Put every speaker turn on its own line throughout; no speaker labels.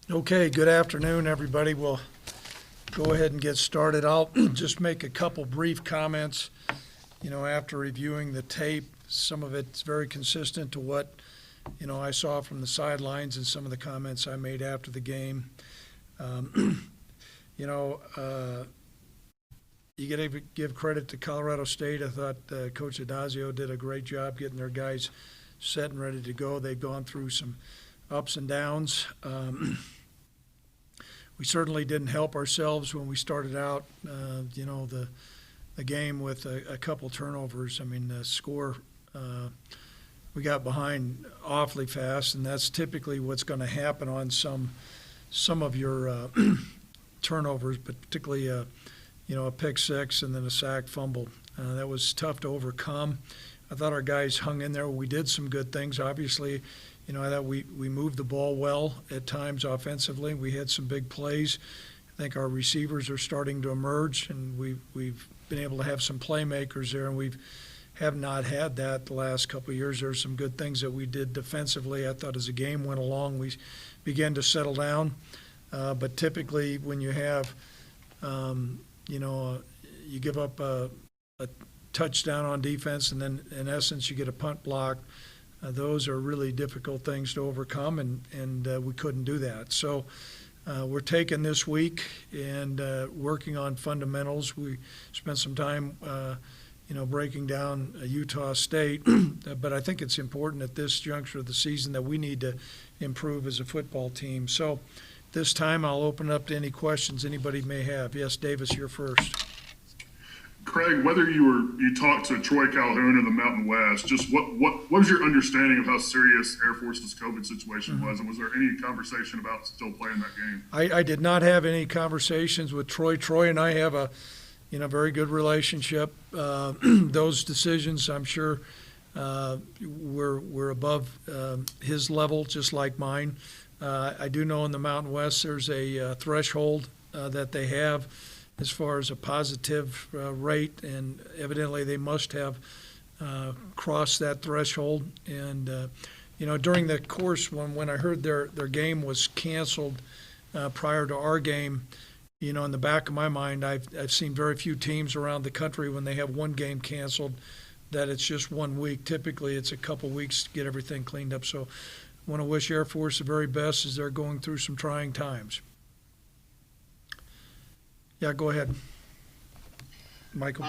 Okay, good afternoon, everybody. We'll go ahead and get started. I'll just make a couple brief comments. After reviewing the tape, some of it's very consistent to what, I saw from the sidelines and some of the comments I made after the game. You got to give credit to Colorado State. I thought Coach Adazio did a great job getting their guys set and ready to go. They've gone through some ups and downs. We certainly didn't help ourselves when we started out, the game with a couple turnovers. I mean, the score, we got behind awfully fast, and that's typically what's going to happen on some of your turnovers, but particularly, a pick six and then a sack fumble. That was tough to overcome. I thought our guys hung in there. We did some good things, obviously. I thought we moved the ball well at times offensively. We had some big plays. I think our receivers are starting to emerge, and we've been able to have some playmakers there, and we have not had that the last couple of years. There are some good things that we did defensively. I thought as the game went along, we began to settle down. But typically when you have, you give up a touchdown on defense, and then in essence you get a punt block. Those are really difficult things to overcome, and we couldn't do that. So we're taking this week and working on fundamentals. We spent some time, breaking down Utah State, but I think it's important at this juncture of the season that we need to improve as a football team. So this time I'll open up to any questions anybody may have. Yes, Davis, you're first.
Craig, whether you talked to Troy Calhoun in the Mountain West, just what was your understanding of how serious Air Force's COVID situation was, and was there any conversation about still playing that game?
I did not have any conversations with Troy. Troy and I have a very good relationship. Those decisions, I'm sure, we're above his level, just like mine. I do know in the Mountain West there's a threshold that they have as far as a positive rate, and evidently they must have crossed that threshold. And during the course when I heard their game was canceled prior to our game, in the back of my mind, I've seen very few teams around the country when they have one game canceled that it's just 1 week. Typically it's a couple weeks to get everything cleaned up. So I want to wish Air Force the very best as they're going through some trying times. Yeah, go ahead, Michael.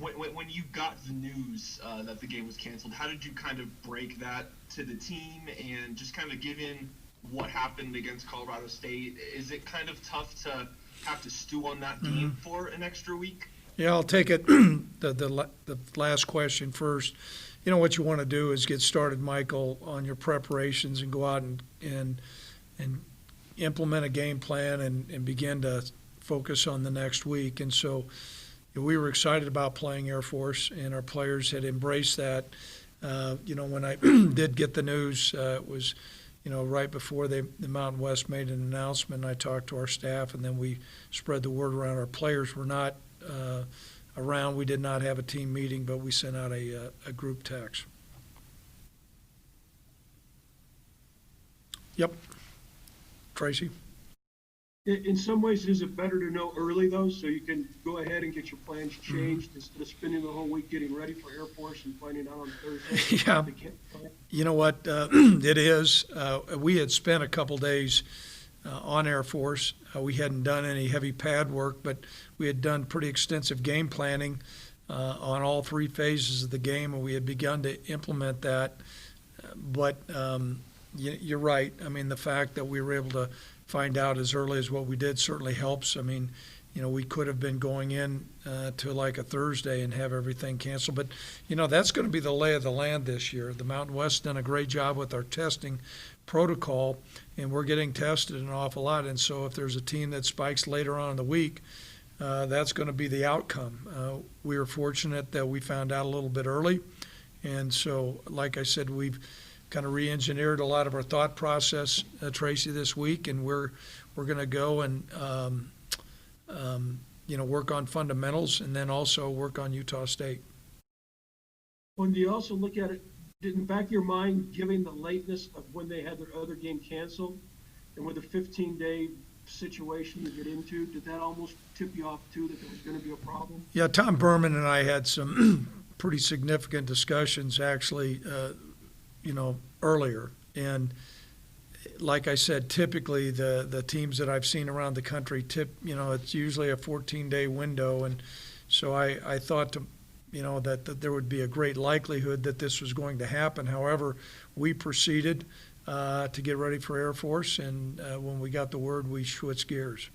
When you got the news that the game was canceled, how did you kind of break that to the team, and just kind of given what happened against Colorado State, is it kind of tough to have to stew on that game for an extra week?
Yeah, I'll take it the last question first. What you want to do is get started, Michael, on your preparations and go out and implement a game plan and begin to focus on the next week. And so we were excited about playing Air Force, and our players had embraced that. When I did get the news, it was, right before the Mountain West made an announcement. I talked to our staff, and then we spread the word around. Our players were not around. We did not have a team meeting, but we sent out a group text. Yep. Tracy?
In some ways, is it better to know early, though, so you can go ahead and get your plans changed instead of spending the whole week getting ready for Air Force and finding out on Thursday?
Yeah. You know what? It is. We had spent a couple days on Air Force. We hadn't done any heavy pad work, but we had done pretty extensive game planning on all three phases of the game, and we had begun to implement that. But you're right. I mean, the fact that we were able to find out as early as what we did certainly helps. I mean, we could have been going in to like a Thursday and have everything canceled. But, that's going to be the lay of the land this year. The Mountain West done a great job with our testing protocol, and we're getting tested an awful lot. And so if there's a team that spikes later on in the week, that's going to be the outcome. We were fortunate that we found out a little bit early. And so, like I said, we've kind of re-engineered a lot of our thought process, Tracy, this week, and we're going to go and work on fundamentals, and then also work on Utah State.
When you also look at it, in the back of your mind, given the lateness of when they had their other game canceled, And with a 15-day situation you get into, did that almost tip you off too, that there was going to be a problem?
Yeah, Tom Berman and I had some pretty significant discussions actually, earlier. And like I said, typically the teams that I've seen around the country it's usually a 14-day window. And so I thought that there would be a great likelihood that this was going to happen. However, we proceeded to get ready for Air Force, and when we got the word, we switched gears.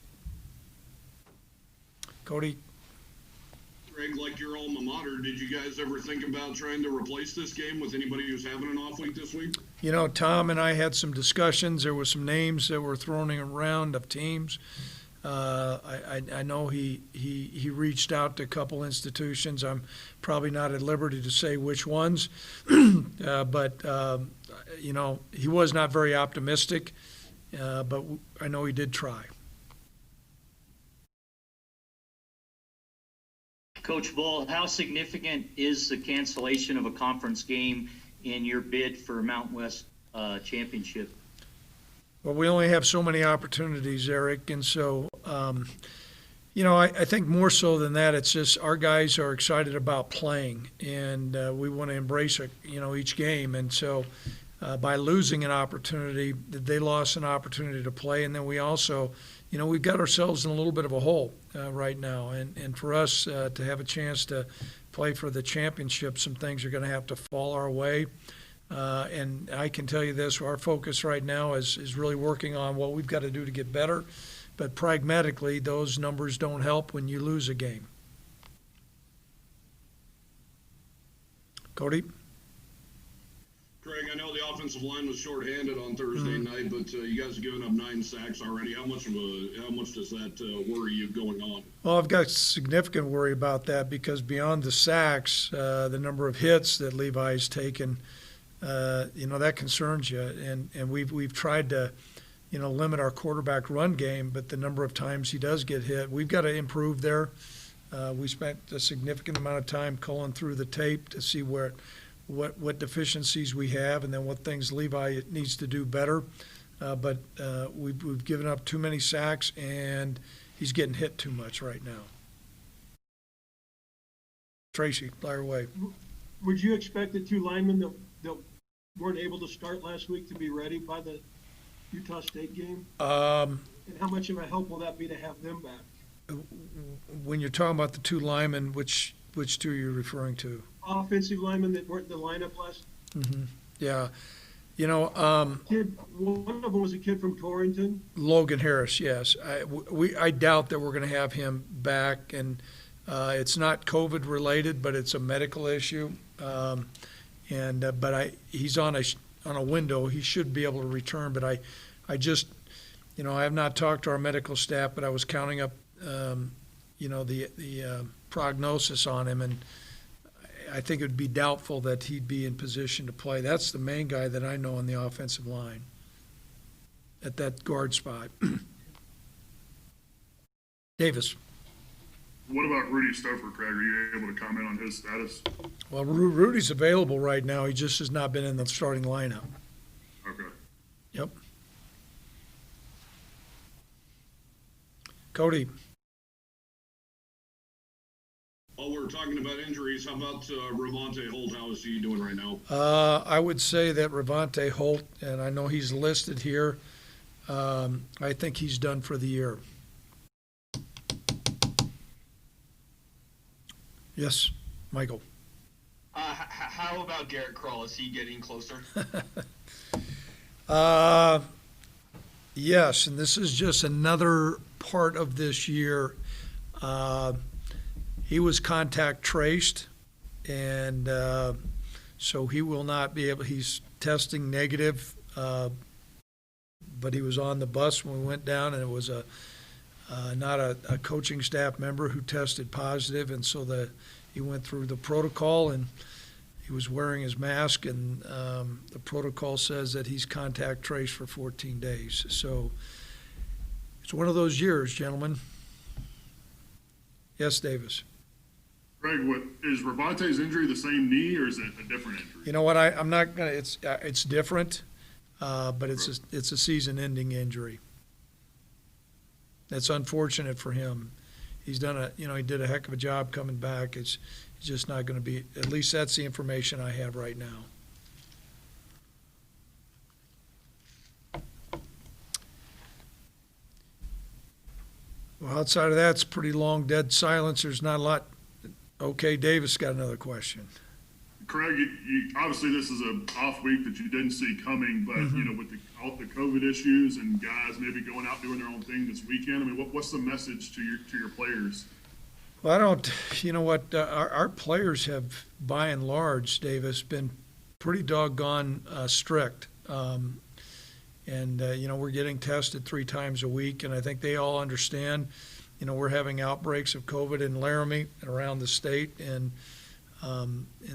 Cody?
Greg, like your alma mater, did you guys ever think about trying to replace this game with anybody who's having an off week this week?
Tom and I had some discussions. There were some names that were thrown around of teams. I know he reached out to a couple institutions. I'm probably not at liberty to say which ones, but he was not very optimistic, but I know he did try.
Coach Bohl, how significant is the cancellation of a conference game in your bid for Mountain West championship?
Well, we only have so many opportunities, Eric, and so, I think more so than that, it's just our guys are excited about playing, and we want to embrace each game. And so by losing an opportunity, they lost an opportunity to play, and then we also, we've got ourselves in a little bit of a hole right now. And for us to have a chance to play for the championship, some things are going to have to fall our way. And I can tell you this, our focus right now is really working on what we've got to do to get better. But pragmatically, those numbers don't help when you lose a game. Cody?
Greg, I know the offensive line was shorthanded on Thursday night, but you guys have given up 9 sacks already. How much does that worry you going on?
Well, I've got significant worry about that because beyond the sacks, the number of hits that Levi's taken, that concerns you. And we've tried to, limit our quarterback run game, but the number of times he does get hit, we've got to improve there. We spent a significant amount of time culling through the tape to see what deficiencies we have and then what things Levi needs to do better. But we've given up too many sacks, and he's getting hit too much right now. Tracy, fire away.
Would you expect the 2 linemen that weren't able to start last week to be ready by the Utah State game? And how much of a help will that be to have them back?
When you're talking about the 2 linemen, which 2 are you referring to?
Offensive linemen that weren't in the lineup last.
Mm-hmm. Yeah.
One of them was a kid from Torrington.
Logan Harris, yes. I doubt that we're going to have him back, and it's not COVID related, but it's a medical issue. He's on a window. He should be able to return, but I just, I have not talked to our medical staff, but I was counting up, the prognosis on him, and I think it would be doubtful that he'd be in position to play. That's the main guy that I know on the offensive line at that guard spot. Davis.
What about Rudy Stouffer, Craig? Are you able to comment on his status?
Well, Rudy's available right now. He just has not been in the starting lineup.
Okay.
Yep. Cody.
While we're talking about injuries, how about Revonte Holt? How is he doing right now?
I would say that Revonte Holt, and I know he's listed here, I think he's done for the year. Yes, Michael.
How about Garrett Crawl? Is he getting closer?
Yes, and this is just another part of this year. He was contact traced, and so he will not be able – he's testing negative, but he was on the bus when we went down, and it was not a coaching staff member who tested positive, and so he went through the protocol, and he was wearing his mask, and the protocol says that he's contact traced for 14 days. So it's one of those years, gentlemen. Yes, Davis.
Greg, is Revonte's injury the same knee, or is it a different injury?
You know what? I'm not gonna. It's different. but it's a season-ending injury. That's unfortunate for him. He's done he did a heck of a job coming back. It's just not going to be, at least that's the information I have right now. Well, outside of that, it's pretty long dead silence. There's not a lot. Okay, Davis got another question.
Craig, obviously this is an off week that you didn't see coming, but with all the COVID issues and guys maybe going out doing their own thing this weekend, I mean, what's the message to your players?
Well, I don't. You know what? Our players have, by and large, Davis, been pretty doggone strict. We're getting tested 3 times a week, and I think they all understand. We're having outbreaks of COVID in Laramie and around the state, and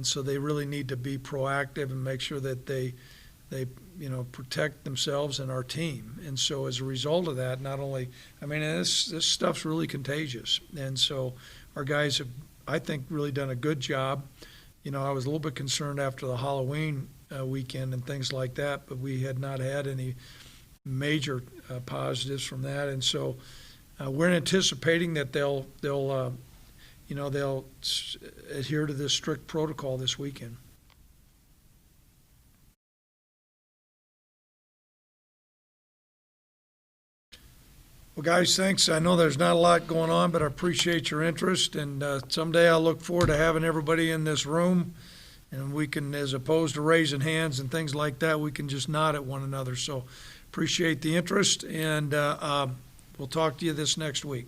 so they really need to be proactive and make sure that they protect themselves and our team. And so as a result of that, this stuff's really contagious. And so our guys have, I think, really done a good job. I was a little bit concerned after the Halloween weekend and things like that, but we had not had any major positives from that. And so we're anticipating that they'll adhere to this strict protocol this weekend. Well, guys, thanks. I know there's not a lot going on, but I appreciate your interest. And someday I look forward to having everybody in this room, and we can, as opposed to raising hands and things like that, we can just nod at one another. So appreciate the interest, and we'll talk to you this next week.